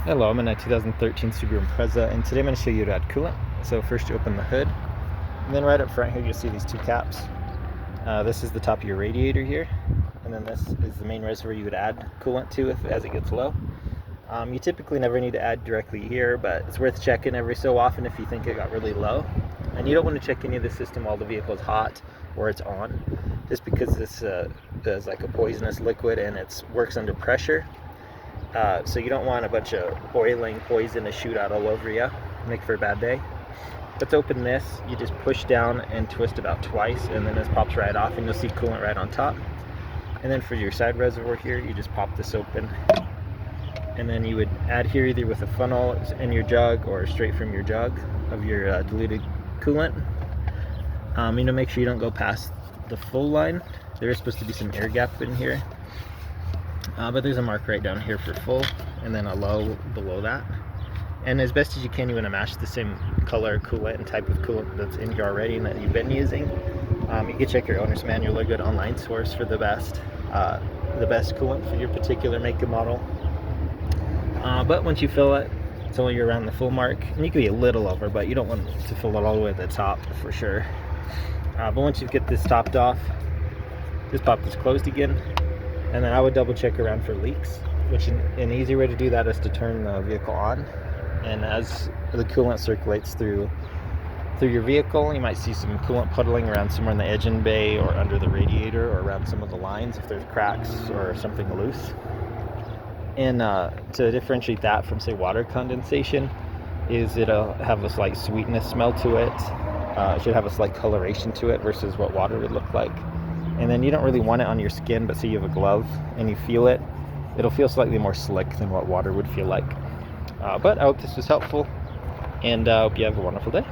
Hello, I'm in a 2013 Subaru Impreza, and today I'm going to show you how to add coolant. So first you open the hood, and then right up front here you'll see these two caps. This is the top of your radiator here, and then this is the main reservoir you would add coolant to as it gets low. You typically never need to add directly here, but it's worth checking every so often if you think it got really low. And you don't want to check any of the system while the vehicle is hot or it's on, just because this is like a poisonous liquid and it works under pressure. So you don't want a bunch of boiling poison to shoot out all over you. Make for a bad day. Let's open this. You just push down and twist about twice, and then this pops right off, and you'll see coolant right on top. And then for your side reservoir here, you just pop this open, and then you would add here either with a funnel in your jug or straight from your jug of your diluted coolant. Make sure you don't go past the full line. There is supposed to be some air gap in here. But there's a mark right down here for full, and then a low below that. And as best as you can, you want to match the same color coolant and type of coolant that's in here already and that you've been using. You can check your owner's manual, a good online source for the best coolant for your particular make and model. But once you fill it, it's only around the full mark, and you can be a little over, but you don't want to fill it all the way to the top for sure. But once you get this topped off, just pop this closed again. And then I would double check around for leaks, which an easy way to do that is to turn the vehicle on. And as the coolant circulates through your vehicle, you might see some coolant puddling around somewhere in the engine bay or under the radiator or around some of the lines if there's cracks or something loose. And to differentiate that from, say, water condensation, is it'll have a slight sweetness smell to it. It should have a slight coloration to it versus what water would look like. And then you don't really want it on your skin, but say you have a glove and you feel it, it'll feel slightly more slick than what water would feel like. But I hope this was helpful, and I hope you have a wonderful day.